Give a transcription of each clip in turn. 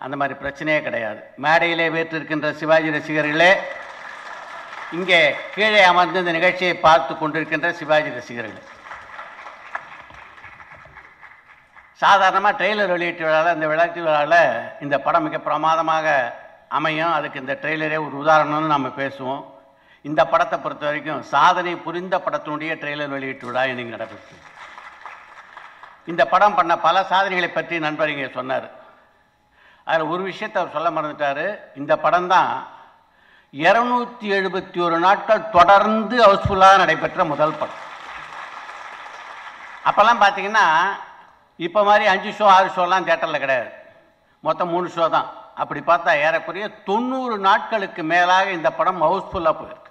அந்த மாதிரி பிரச்சனையே கிடையாது. மேடையிலே வேற்றிருக்கின்ற சிவாஜி ரசிகர்களே, இங்கே கீழே அமர்ந்து இந்த நிகழ்ச்சியை பார்த்து கொண்டிருக்கின்ற சிவாஜி ரசிகர்கள், சாதாரணமாக ட்ரெய்லர் வெளியீட்டு விழாவில், இந்த விளையாட்டு விழாவில் இந்த படம் மிக பிரமாதமாக அமையும். அதுக்கு இந்த ட்ரெய்லரே ஒரு உதாரணம்னு நம்ம பேசுவோம். இந்த படத்தை பொறுத்த வரைக்கும் சாதனை புரிந்த படத்தினுடைய ட்ரெய்லர் வெளியீட்டு விழா இன்னைக்கு நடக்குது. இந்த படம் பண்ண பல சாதனைகளை பற்றி நண்பர் இங்கே சொன்னார். அதில் ஒரு விஷயத்தை அவர் சொல்ல மறந்துட்டார். இந்த படம் தான் 271 நாட்கள் தொடர்ந்து ஹவுஸ்ஃபுல்லாக நடைபெற்ற முதல் படம். அப்போல்லாம் பார்த்தீங்கன்னா இப்போ மாதிரி 5 ஷோ 6 ஷோலாம் தியேட்டரில் கிடையாது, மொத்தம் 3 ஷோ தான். அப்படி பார்த்தா ஏறக்குறைய 90 நாட்களுக்கு மேலாக இந்த படம் ஹவுஸ்ஃபுல்லாக போயிருக்கு.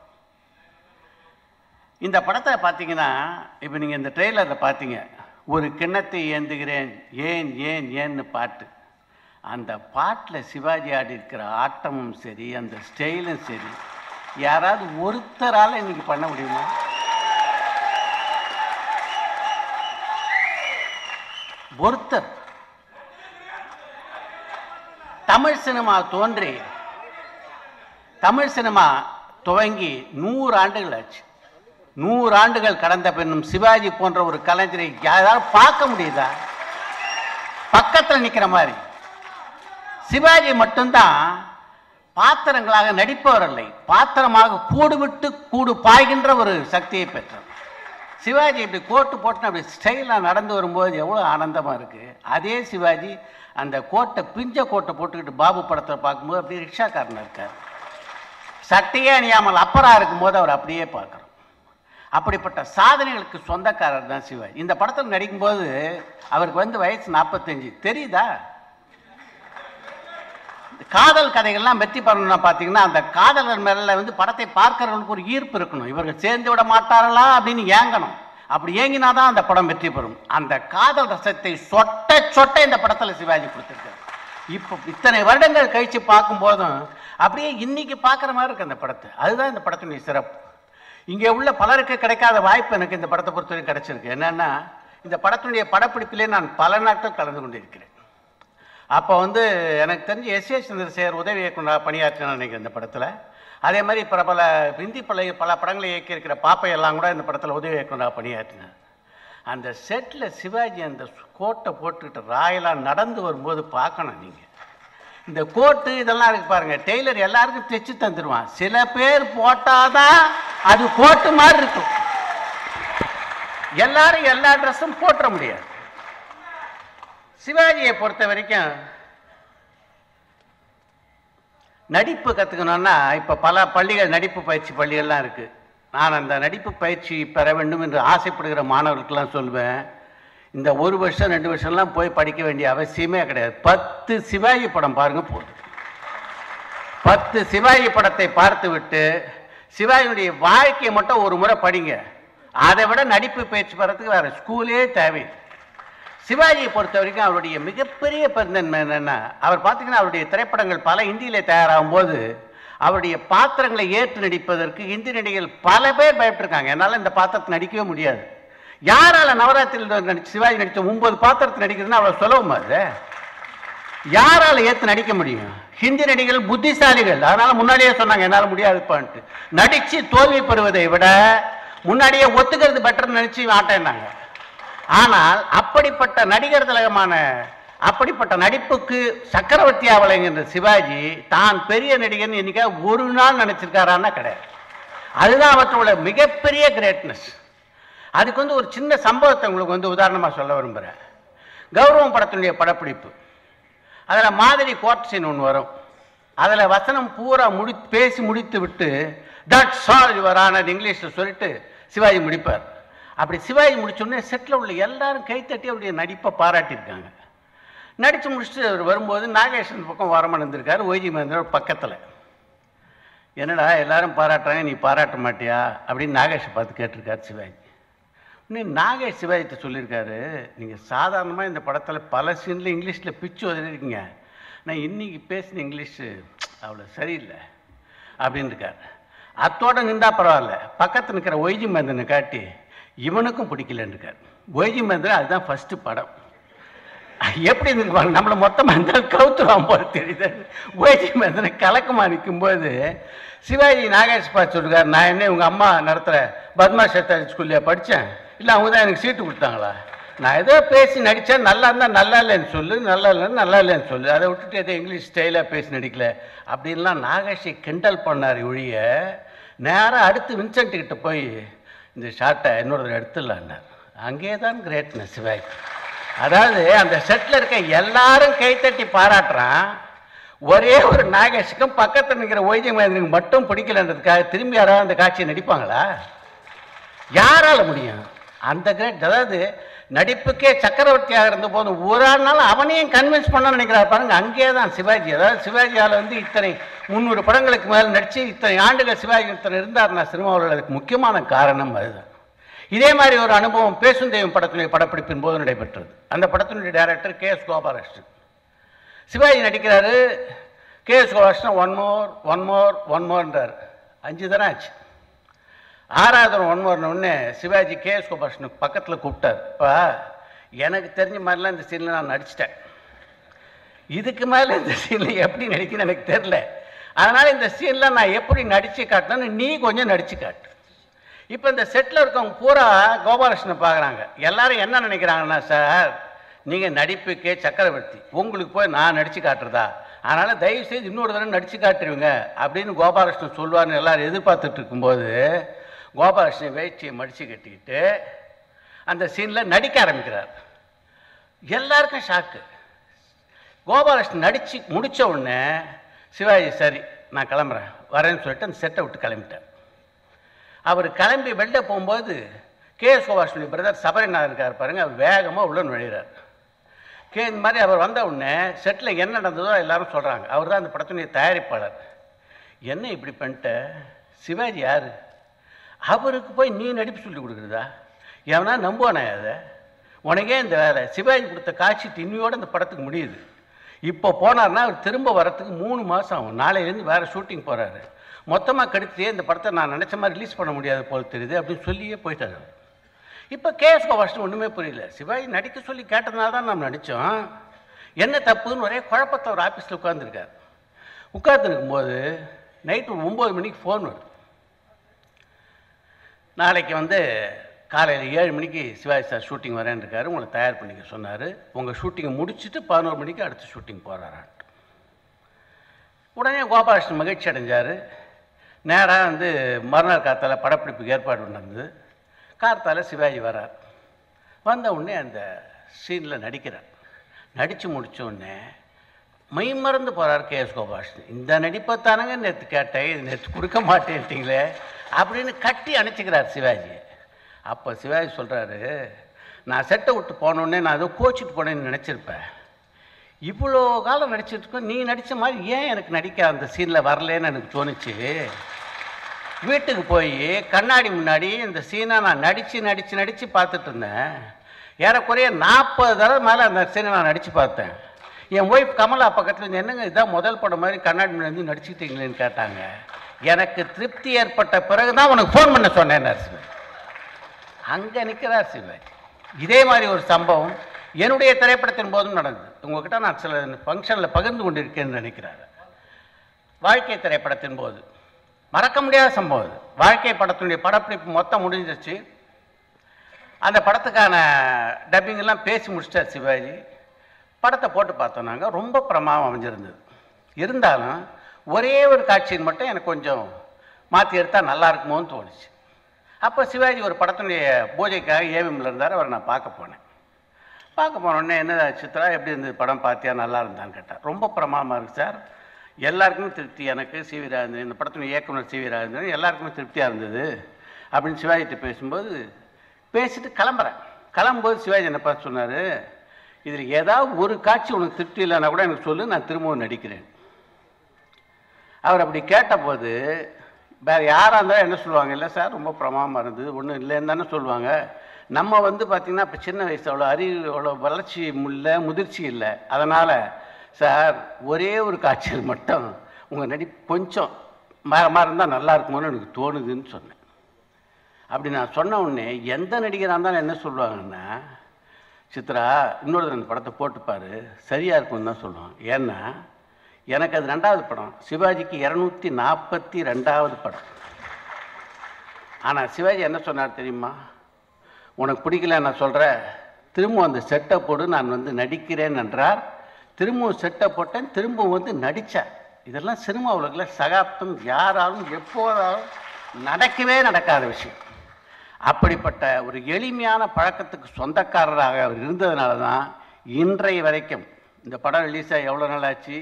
இந்த படத்தை பார்த்தீங்கன்னா, இப்போ நீங்கள் இந்த ட்ரெய்லரில் பார்த்தீங்க, ஒரு கிண்ணத்தை ஏந்துகிறேன் ஏன் ஏன் ஏன்னு பாட்டு. அந்த பாட்டில் சிவாஜி ஆடி இருக்கிற ஆட்டமும் சரி, அந்த ஸ்டைலும் சரி, யாராவது ஒருத்தரால் இன்னைக்கு பண்ண முடியுமா? ஒருத்தர். தமிழ் சினிமா தோன்றி, தமிழ் சினிமா துவங்கி 100 ஆண்டுகள் ஆச்சு. 100 ஆண்டுகள் கடந்த பின்னும் சிவாஜி போன்ற ஒரு கலைஞரை யாராவது பார்க்க முடியுதா? பக்கத்தில் நிற்கிற மாதிரி. சிவாஜி மட்டும்தான் பாத்திரங்களாக நடிப்பவர் இல்லை, பாத்திரமாக கூடு விட்டு கூடு பாய்கின்ற ஒரு சக்தியை பெற்றார். சிவாஜி இப்படி கோட்டு போட்டு அப்படி ஸ்டைலாக நடந்து வரும்போது எவ்வளோ ஆனந்தமாக இருக்குது. அதே சிவாஜி அந்த கோட்டை, பிஞ்ச கோட்டை போட்டுக்கிட்டு பாபு படத்தை பார்க்கும்போது அப்படியே ரிக்ஷாக்காரனாக இருக்கார். சட்டையே அணியாமல் அப்பராக இருக்கும்போது அவர் அப்படியே பார்க்குறோம். அப்படிப்பட்ட சாதனைகளுக்கு சொந்தக்காரர் தான் சிவாஜி. இந்த படத்தில் நடிக்கும்போது அவருக்கு வந்து வயசு 45. தெரியுதா? காதல் கதைகள்லாம் வெற்றி பெறணும்னா பார்த்தீங்கன்னா, அந்த காதலர் மேலே வந்து படத்தை பார்க்கிறவங்களுக்கு ஒரு ஈர்ப்பு இருக்கணும். இவர்கள் சேர்ந்து விட மாட்டார்களா அப்படின்னு ஏங்கணும். அப்படி ஏங்கினாதான் அந்த படம் வெற்றி பெறும். அந்த காதல் ரசத்தை சொட்ட சொட்ட இந்த படத்தில் சிவாஜி கொடுத்துருக்காரு. இப்போ இத்தனை வருடங்கள் கழித்து பார்க்கும்போதும் அப்படியே இன்னைக்கு பார்க்குற மாதிரி இருக்கு அந்த படத்தை. அதுதான் இந்த படத்தினுடைய சிறப்பு. இங்கே உள்ள பலருக்கு கிடைக்காத வாய்ப்பு எனக்கு இந்த படத்தை பொறுத்தவரைக்கும் கிடைச்சிருக்கு. என்னென்னா, இந்த படத்தினுடைய படப்பிடிப்பிலே நான் பல நாட்கள் கலந்து கொண்டிருக்கிறேன். அப்போ வந்து எனக்கு தெரிஞ்சு எஸ்.ஏ. சந்திரசேகர் உதவி இயக்குனர் பணியாற்றினார் நினைக்கிறேன் இந்த படத்தில். அதே மாதிரி பிரபல ஹிந்தி பல படங்களை இயக்கியிருக்கிற பாப்பையெல்லாம் கூட இந்த படத்தில் உதவி இயக்குனராக பணியாற்றினார். அந்த செட்டில் சிவாஜி அந்த கோட்டை போட்டுக்கிட்டு ராயலாக நடந்து வரும்போது பார்க்கணும் நீங்கள். இந்த கோட்டு இதெல்லாம் இருக்கு பாருங்கள், டெய்லர் எல்லாருக்கும் தைச்சு தந்துடுவான். சில பேர் போட்டாதான் அது கோட்டு மாதிரி இருக்கும். எல்லாரும் எல்லா ட்ரெஸ்ஸும் போட்டுற முடியாது. சிவாஜியை பொறுத்த வரைக்கும் நடிப்பு கற்றுக்கணுன்னா இப்போ பல பள்ளிகள், நடிப்பு பயிற்சி பள்ளிகள்லாம் இருக்குது. நான் அந்த நடிப்பு பயிற்சி பெற வேண்டும் என்று ஆசைப்படுகிற மாணவர்களுக்கெல்லாம் சொல்வேன், இந்த 1 வருஷம் 2 வருஷம்லாம் போய் படிக்க வேண்டிய அவசியமே கிடையாது. 10 சிவாஜி படம் பாருங்கள் போதும். 10 சிவாஜி படத்தை பார்த்து விட்டு சிவாஜியுடைய வாழ்க்கையை மட்டும் ஒரு முறை படிங்க. அதை விட நடிப்பு பயிற்சி பெறத்துக்கு வேறு ஸ்கூலே தேவை. சிவாஜியை பொறுத்த வரைக்கும் அவருடைய மிகப்பெரிய பெருந்தன்மை என்னென்னா, அவர் பார்த்தீங்கன்னா அவருடைய திரைப்படங்கள் பல ஹிந்தியிலே தயாராகும் போது அவருடைய பாத்திரங்களை ஏற்று நடிப்பதற்கு ஹிந்தி நடிகர்கள் பல பேர் பயப்பட்டிருக்காங்க. என்னால் இந்த பாத்திரத்தை நடிக்கவே முடியாது. யாரால் நவராத்திரியில் சிவாஜி நடித்த 9 பாத்திரத்தை நடிக்கிறதுன்னா அவ்வளோ சுலபமா? அது யாரால் ஏற்று நடிக்க முடியும்? ஹிந்தி நடிகர்கள் புத்திசாலிகள், அதனால் முன்னாடியே சொன்னாங்க என்னால் முடியாதுப்பான்ட்டு. நடித்து தோல்வி பெறுவதை விட முன்னாடியே ஒத்துக்கிறது பெட்டர்னு நினச்சி ஆட்டேன்னாங்க. ஆனால் அப்படிப்பட்ட நடிகர் திலகமான, அப்படிப்பட்ட நடிப்புக்கு சக்கரவர்த்தியாக விளங்குகின்ற சிவாஜி தான் பெரிய நடிகர்னு என்னைக்கா ஒரு நாள் நினச்சிருக்காரான்னா கிடையாது. அதுதான் அவற்றோட மிகப்பெரிய கிரேட்னஸ். அதுக்கு வந்து ஒரு சின்ன சம்பவத்தை உங்களுக்கு வந்து உதாரணமாக சொல்ல விரும்புகிறேன். கௌரவம் படத்தினுடைய படப்பிடிப்பு, அதில் மாதிரி கோர்ட் சீன் ஒன்று வரும். அதில் வசனம் பூரா பேசி முடித்து விட்டு தட்ஸ் ஆல் யுவர் ஆனர் இங்கிலீஷில் சொல்லிட்டு சிவாஜி முடிப்பார். அப்படி சிவாஜி முடிச்சோடனே செட்டில் உள்ள எல்லாரும் கைத்தட்டி அவருடைய நடிப்பை பாராட்டியிருக்காங்க. நடித்து முடிச்சுட்டு அவர் வரும்போது நாகேஷன் பக்கம் வரமன் இருந்திருக்காரு, ஒய்ஜி மகேந்திரன் பக்கத்தில். என்னடா எல்லாரும் பாராட்டுறாங்க, நீ பாராட்ட மாட்டியா அப்படின்னு நாகேஷை பார்த்து கேட்டிருக்காரு சிவாஜி. இன்னும் நாகேஷ் சிவாஜிட்ட சொல்லியிருக்காரு, நீங்கள் சாதாரணமாக இந்த படத்தில் பல சீனில் இங்கிலீஷில் பிச்சு வந்திருக்கீங்க, நான் இன்றைக்கி பேசின இங்கிலீஷு அவ்வளோ சரியில்லை அப்படின்னு இருக்கார். அத்தோடு நின்றா பரவாயில்ல, பக்கத்தில் நிற்கிற ஒய்ஜி மகேந்திரனை காட்டி இவனுக்கும் பிடிக்கலன்னு இருக்கார். ஒய்ஜி மகேந்திரன் அதுதான் ஃபஸ்ட்டு படம். எப்படி இருந்துருப்பாங்க, நம்மளை மொத்தமாக இருந்தாலும் கவுத்துருவான் போல தெரியுது. ஓய்ஜி மந்திர கலக்கமாக நிற்கும்போது சிவாஜி நாகேஷ் பார்த்து சொல்லிருக்காரு, நான் என்ன உங்கள் அம்மா நடத்துகிற பத்மா சேத்தாரி ஸ்கூல்லையா படித்தேன், இல்லை அவங்க தான் எனக்கு சீட்டு கொடுத்தாங்களா, நான் ஏதோ பேசி நடித்தேன், நல்லா இருந்தால் நல்லா இல்லைன்னு சொல்லு, நல்லா இல்லைன்னு நல்லா இல்லைன்னு சொல்லு, அதை விட்டுட்டு எதோ இங்கிலீஷ் ஸ்டைலாக பேசி நடிக்கல அப்படின்லாம் நாகேஷை கிண்டல் பண்ணார் ஒழிய, நேராக அடுத்து வின்சென்ட் கிட்ட போய் இந்த ஷார்ட்டை இன்னொரு எடுத்துடலான்னார். அங்கே தான் கிரேட்னஸ் சிவாஜி. அதாவது அந்த செட்டில் இருக்க எல்லாரும் கைத்தட்டி பாராட்டுறான், ஒரே ஒரு நாகேஷுக்கும் பக்கத்தில் நிற்கிற ஓய்ஜி மகேந்திரனுக்கு மட்டும் பிடிக்கலன்றதுக்காக திரும்பி யாராவது அந்த காட்சியை நடிப்பாங்களா? யாரால முடியும்? அந்த கிரேட். அதாவது நடிப்புக்கே சக்கரவர்த்தியாக இருந்த போது ஒரு நாள் அவனையும் கன்வின்ஸ் பண்ண நினைக்கிறார் பாருங்க. அங்கே தான் சிவாஜி. அதாவது சிவாஜியால் வந்து இத்தனை 300 படங்களுக்கு மேலே நடித்து இத்தனை ஆண்டுகள் சிவாஜி இத்தனை இருந்தார்னா சினிமாவில் அதுக்கு முக்கியமான காரணம் அதுதான். இதே மாதிரி ஒரு அனுபவம் பேசும் தெய்வம் படத்தினுடைய படப்பிடிப்பின் போது நடைபெற்றது. அந்த படத்தினுடைய டைரக்டர் கே.எஸ். கோபாலகிருஷ்ணன். சிவாஜி நடிக்கிறாரு, கே.எஸ். கோபாலகிருஷ்ணன் ஒன் மோர்ன்றார். 5 தரம் ஆச்சு. 6வது ஒன் மோர்னு சிவாஜி கே.எஸ். கோபாலகிருஷ்ணனுக்கு பக்கத்தில் கூப்பிட்டார். இப்போ எனக்கு தெரிஞ்ச மாதிரிலாம் இந்த சீனில் நான் நடிச்சிட்டேன், இதுக்கு மேலே இந்த சீனில் எப்படி நடிக்கணும்னு எனக்கு தெரில, அதனால் இந்த சீனில் நான் எப்படி நடித்து காட்டினேன்னு நீ கொஞ்சம் நடித்து காட்டு. இப்போ இந்த செட்டில் இருக்கவங்க பூரா கோபாலகிருஷ்ணனை பார்க்குறாங்க. எல்லாரும் என்ன நினைக்கிறாங்கன்னா, சார் நீங்கள் நடிப்புக்கே சக்கரவர்த்தி, உங்களுக்கு போய் நான் நடித்து காட்டுறதா, அதனால் தயவுசெய்து இன்னொரு தடவை நடித்து காட்டுருவீங்க அப்படின்னு கோபாலகிருஷ்ணன் சொல்லுவார்னு எல்லோரும் எதிர்பார்த்துட்டு இருக்கும்போது கோபாலகிருஷ்ணன் வேஷ்டியை மடித்து கட்டிக்கிட்டு அந்த சீனில் நடிக்க ஆரம்பிக்கிறார். எல்லாருக்கும் ஷாக்கு. கோபாலகிருஷ்ணன் நடித்து முடித்த உடனே சிவாஜி சரி நான் கிளம்புறேன் வரேன்னு சொல்லிட்டு அந்த செட்டை விட்டு கிளம்பிட்டார். அவர் கிளம்பி வெளில போகும்போது கே.எஸ். கோபாலகிருஷ்ணன் பிரதர் சபரிநாதன் இருக்கார் பாருங்க, அவர் வேகமாக உள்ள நுழைகிறார். இந்த மாதிரி அவர் வந்த உடனே செட்டில் என்ன நடந்ததோ எல்லாரும் சொல்கிறாங்க. அவர் தான் அந்த படத்தினுடைய தயாரிப்பாளர். என்ன இப்படி பண்ணிட்ட, சிவாஜி யார், அவருக்கு போய் நீ நடிப்பு சொல்லி கொடுக்குறதா, எவனா நம்புவானே அதை, உனக்கே இந்த வேலை, சிவாஜி கொடுத்த காட்சி இன்னையோடு அந்த படத்துக்கு முடியுது, இப்போ போனார்னா அவர் திரும்ப வரத்துக்கு 3 மாதம் ஆகும், நாளையிலேருந்து வேறு ஷூட்டிங் போகிறாரு, மொத்தமாக கெடுத்து இந்த படத்தை நான் நினச்ச மாதிரி ரிலீஸ் பண்ண முடியாது போல் தெரியுது அப்படின்னு சொல்லியே போயிட்டார். இப்போ கே.எஸ். கோபாலகிருஷ்ணன் ஒன்றுமே புரியல. சிவாஜி நடிக்க சொல்லி கேட்டதுனால தான் நம்ம நடித்தோம், என்ன தப்புன்னு ஒரே குழப்பத்தை ஒரு ஆஃபீஸில் உட்காந்துருக்கார். உட்காந்துருக்கும்போது நைட்டு 9 மணிக்கு ஃபோன் வருது. நாளைக்கு வந்து காலையில் 7 மணிக்கு சிவாஜி சார் ஷூட்டிங் வரேன்னு இருக்காரு, உங்களை தயார் பண்ணிக்க சொன்னார், உங்கள் ஷூட்டிங்கை முடிச்சுட்டு 11 மணிக்கு அடுத்த ஷூட்டிங் போகிறாரான்ட்டு. உடனே கோபாலகிருஷ்ணன் மகிழ்ச்சி அடைஞ்சார். நேராக வந்து மறுநாள் காத்தால படப்பிடிப்புக்கு ஏற்பாடு நடந்தது. கார்த்தால சிவாஜி வரார். வந்த உடனே அந்த சீனில் நடிக்கிறார். நடித்து முடித்த உடனே மெய்மறந்து போகிறார் கே.எஸ். கோபாலகிருஷ்ணன். இந்த நடிப்பைத்தானங்க நேற்று கேட்டேன், இது நேற்று கொடுக்க மாட்டேன்ட்டீங்களே அப்படின்னு கட்டி அணைச்சிக்கிறார் சிவாஜி. அப்போ சிவாஜி சொல்கிறாரு, நான் செட்டை விட்டு போனோடனே நான் ஏதோ கோச்சிட்டு போனேன்னு நினச்சிருப்பேன், இவ்வளோ காலம் நடிச்சிருக்கோம், நீ நடித்த மாதிரி ஏன் எனக்கு நடிக்க அந்த சீனில் வரலன்னு எனக்கு தோணுச்சு. வீட்டுக்கு போய் கண்ணாடி முன்னாடி இந்த சீனை நான் நடித்து பார்த்துட்டு இருந்தேன். ஏறக்குறைய 40 தடவை மேலே அந்த சீனை நான் நடித்து பார்த்தேன். என் ஒய்ஃப் கமலா பக்கத்தில் என்னங்க இதான் முதல் படம் மாதிரி கண்ணாடி முன்னாடி வந்து நடிச்சுக்கிட்டீங்களேன்னு கேட்டாங்க. எனக்கு திருப்தி ஏற்பட்ட பிறகு தான் உனக்கு ஃபோன் பண்ண சொன்னேன் சிவாஜி. அங்கே நிற்கிறார் சிவாஜி. இதே மாதிரி ஒரு சம்பவம் என்னுடைய திரைப்படத்தின் போதும் நடந்தது. உங்கள்கிட்ட நான் சில ஃபங்க்ஷனில் பகிர்ந்து கொண்டிருக்கேன்னு நினைக்கிறார். வாழ்க்கை திரைப்படத்தின் போது மறக்க முடியாத சம்பவம் அது. வாழ்க்கை படத்தினுடைய படப்பிடிப்பு மொத்தம் முடிஞ்சிச்சு. அந்த படத்துக்கான டப்பிங்கெல்லாம் பேசி முடிச்சிட்டார் சிவாஜி. படத்தை போட்டு பார்த்தோம் நாங்கள். ரொம்ப பிரமாதம் அமைஞ்சிருந்தது. இருந்தாலும் ஒரே ஒரு காட்சியின் மட்டும் எனக்கு கொஞ்சம் மாற்றி எடுத்தால் நல்லா இருக்குமோன்னு தோணுச்சு. அப்போ சிவாஜி ஒரு படத்தினுடைய பூஜைக்காக ஏவிஎம்ல இருந்தார். அவரை நான் பார்க்க போனோடனே என்ன சித்ரா எப்படி இருந்தது படம், பார்த்தியா நல்லா இருந்தான்னு கேட்டார். ரொம்ப பிரமாதமாக இருக்குது சார், எல்லாருக்குமே திருப்தி, எனக்கு சி.வி. ராஜேந்திரன், இந்த படத்தினுடைய இயக்குனர் சி.வி. ராஜேந்திரன் எல்லாருக்குமே திருப்தியாக இருந்தது அப்படின்னு சிவாஜிகிட்ட பேசும்போது பேசிட்டு கிளம்பும்போது சிவாஜி என்ன பார்த்து சொன்னார், இதில் ஏதாவது ஒரு காட்சி உனக்கு திருப்தி இல்லைன்னா கூட எனக்கு சொல்லு, நான் திரும்பவும் நடிக்கிறேன். அவர் அப்படி கேட்டபோது வேறு யாராக இருந்தாலும் என்ன சொல்லுவாங்க, இல்லை சார் ரொம்ப பிரமாதமாக இருந்தது, ஒன்றும் இல்லைன்னு தானே சொல்லுவாங்க. நம்ம வந்து பார்த்திங்கன்னா இப்போ சின்ன வயசு அவ்வளோ அறிவு அவ்வளோ வளர்ச்சி இல்லை, முதிர்ச்சி இல்லை, அதனால் சார் ஒரே ஒரு காட்சியில் மட்டும் உங்கள் நடிப்பு கொஞ்சம் மாதிரி இருந்தால் நல்லா இருக்குமோன்னு எனக்கு தோணுதுன்னு சொன்னேன். அப்படி நான் சொன்ன உடனே எந்த நடிகராக இருந்தாலும் என்ன சொல்லுவாங்கன்னா, சித்ரா இன்னொரு அந்த படத்தை போட்டுப்பாரு, சரியாக இருக்கும்னு தான் சொல்லுவான். ஏன்னா எனக்கு அது 2வது படம், சிவாஜிக்கு 242வது படம். ஆனால் சிவாஜி என்ன சொன்னார் தெரியுமா? உனக்கு பிடிக்கல நான் சொல்கிறேன், திரும்பவும் அந்த செட்டை போடு, நான் வந்து நடிக்கிறேன் என்றார். திரும்பவும் செட்டை போட்டேன், திரும்பவும் வந்து நடித்தேன். இதெல்லாம் சினிமா உலகில் சகாப்தம் யாராலும் எப்போதாலும் நடக்கவே நடக்காத விஷயம். அப்படிப்பட்ட ஒரு எளிமையான பழக்கத்துக்கு சொந்தக்காரராக அவர் இருந்ததுனால தான் இன்றைய வரைக்கும் இந்த படம் ரிலீஸ் ஆகி எவ்வளோ நாள் ஆச்சு?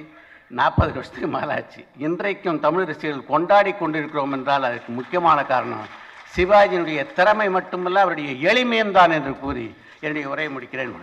40 வருஷத்துக்கு மேலே ஆச்சு. இன்றைக்கும் தமிழ் ரசிகர்கள் கொண்டாடி கொண்டிருக்கிறோம் என்றால் அதுக்கு முக்கியமான காரணம் சிவாஜியினுடைய திறமை மட்டுமல்ல, அவருடைய எளிமையும் தான் என்று கூறி என்னுடைய உரையை முடிக்கிறேன்.